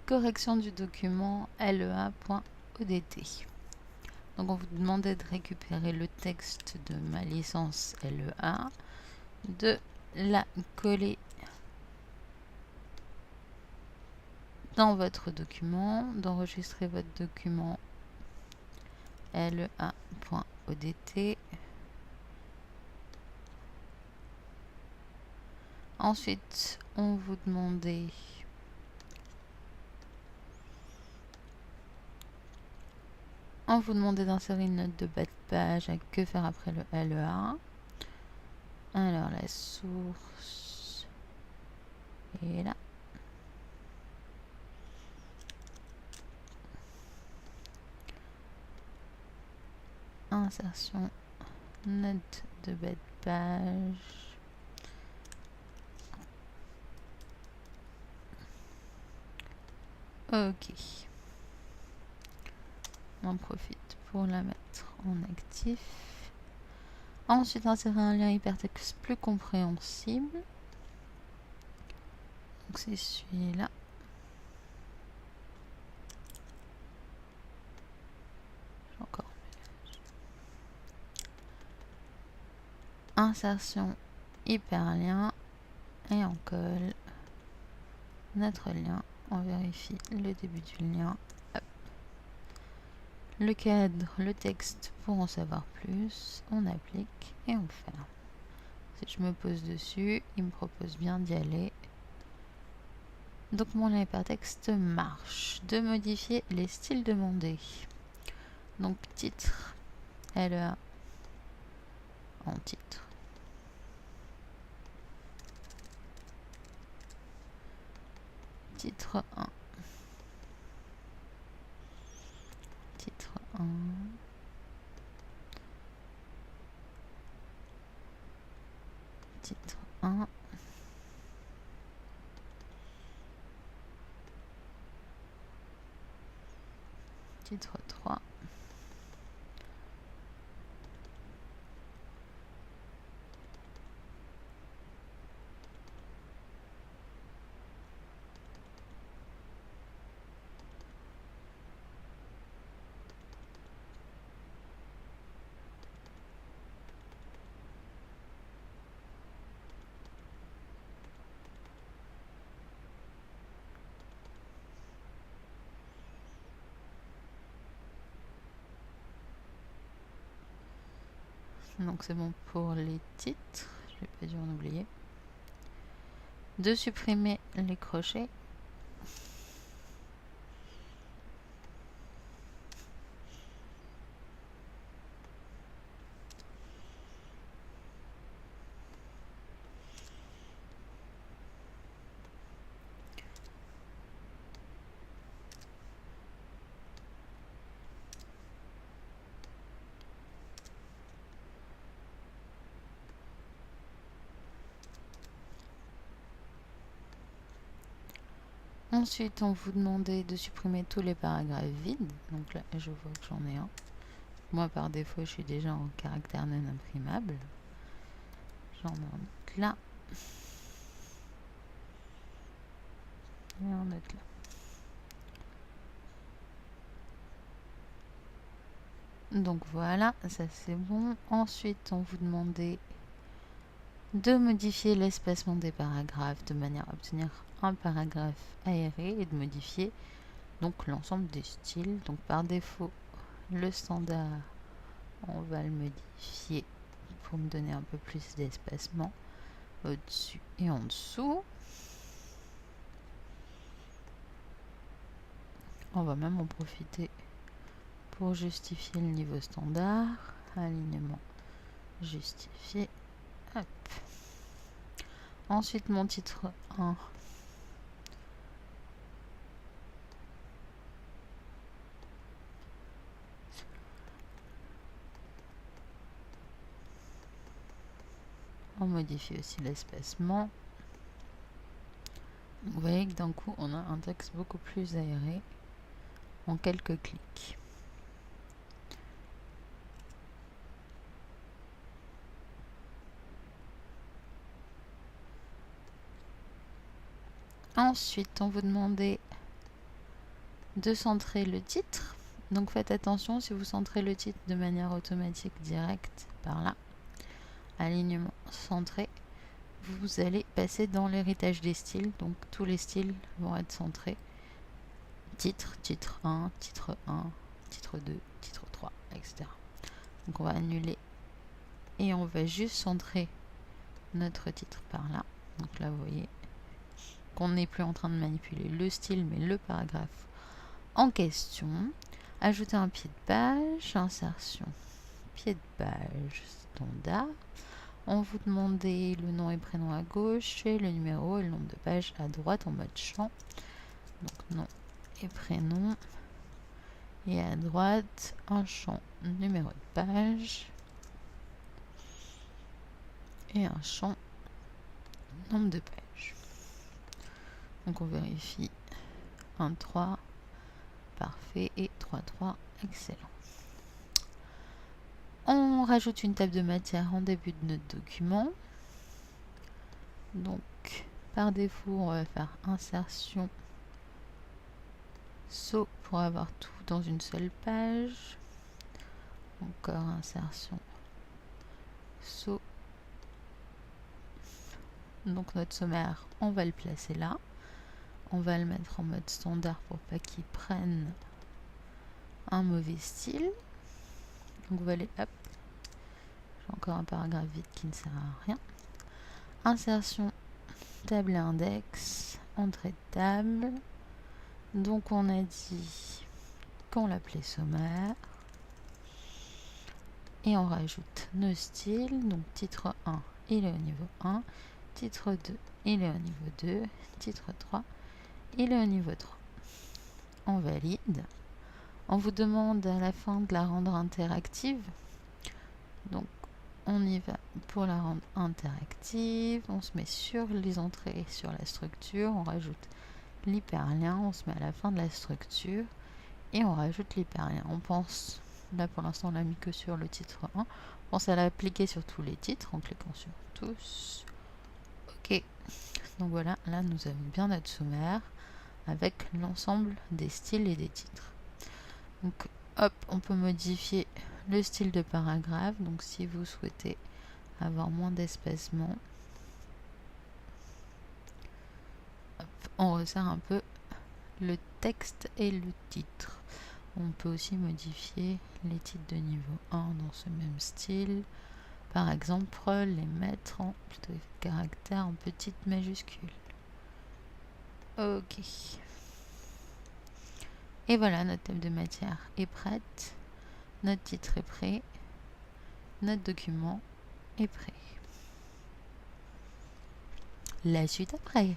correction du document lea.odt. Donc on vous demandait de récupérer le texte de ma licence LEA, de la coller dans votre document, d'enregistrer votre document lea.odt. Ensuite, on vous demandait d'insérer une note de bas de page à que faire après le LEA. Alors la source est là. Insertion, note de bas de page. Ok. On en profite pour la mettre en actif. Ensuite, insérer un lien hypertexte plus compréhensible. Donc c'est celui-là. Encore. Insertion hyperlien et on colle notre lien. On vérifie le début du lien. Hop. Le cadre, le texte pour en savoir plus. On applique et on ferme. Si je me pose dessus, il me propose bien d'y aller. Donc mon hypertexte marche. De modifier les styles demandés. Donc titre, LEA en titre. Titre 1. Titre 1. Titre 1. Titre 3. Donc c'est bon pour les titres. Je n'ai pas dû en oublier. De supprimer les crochets. Ensuite, on vous demandait de supprimer tous les paragraphes vides. Donc là, je vois que j'en ai un. Moi, par défaut, je suis déjà en caractère non imprimable. J'en ai un autre là. Et un autre là. Donc voilà, ça c'est bon. Ensuite, on vous demandait de modifier l'espacement des paragraphes de manière à obtenir un paragraphe aéré et de modifier donc l'ensemble des styles. Donc par défaut, le standard, on va le modifier pour me donner un peu plus d'espacement au-dessus et en dessous. On va même en profiter pour justifier le niveau standard. Alignement justifié. Hop. Ensuite, mon titre 1. On modifie aussi l'espacement. Vous voyez que d'un coup, on a un texte beaucoup plus aéré en quelques clics. Ensuite, on vous demandait de centrer le titre. Donc faites attention, si vous centrez le titre de manière automatique directe par là, alignement centré, vous allez passer dans l'héritage des styles. Donc tous les styles vont être centrés. Titre, titre 1, titre 1, titre 2, titre 3, etc. Donc on va annuler et on va juste centrer notre titre par là. Donc là vous voyez qu'on n'est plus en train de manipuler le style mais le paragraphe en question. Ajouter un pied de page, insertion, pied de page standard. On vous demandez le nom et prénom à gauche et le numéro et le nombre de pages à droite en mode champ. Donc nom et prénom. Et à droite, un champ numéro de page. Et un champ nombre de pages. Donc on vérifie 1, 3, parfait, et 3, 3, excellent. On rajoute une table de matière en début de notre document. Donc par défaut, on va faire insertion, saut pour avoir tout dans une seule page. Encore insertion, saut. Donc notre sommaire, on va le placer là. On va le mettre en mode standard pour pas qu'il prenne un mauvais style. Donc vous allez, hop, j'ai encore un paragraphe vide qui ne sert à rien. Insertion, table et index, entrée de table. Donc on a dit qu'on l'appelait sommaire. Et on rajoute nos styles. Donc titre 1, il est au niveau 1. Titre 2, il est au niveau 2. Titre 3, il est au niveau 3. On valide. On vous demande à la fin de la rendre interactive. Donc on y va pour la rendre interactive. On se met sur les entrées, sur la structure. On rajoute l'hyperlien. On se met à la fin de la structure. Et on rajoute l'hyperlien. On pense, là pour l'instant on l'a mis que sur le titre 1. On pense à l'appliquer sur tous les titres en cliquant sur tous. Ok. Donc voilà, là nous avons bien notre sommaire avec l'ensemble des styles et des titres. Donc hop, on peut modifier le style de paragraphe. Donc si vous souhaitez avoir moins d'espacement, on resserre un peu le texte et le titre. On peut aussi modifier les titres de niveau 1 dans ce même style. Par exemple, les mettre en plutôt caractère en petite majuscule. Ok. Et voilà, notre table de matière est prête. Notre titre est prêt. Notre document est prêt. La suite après.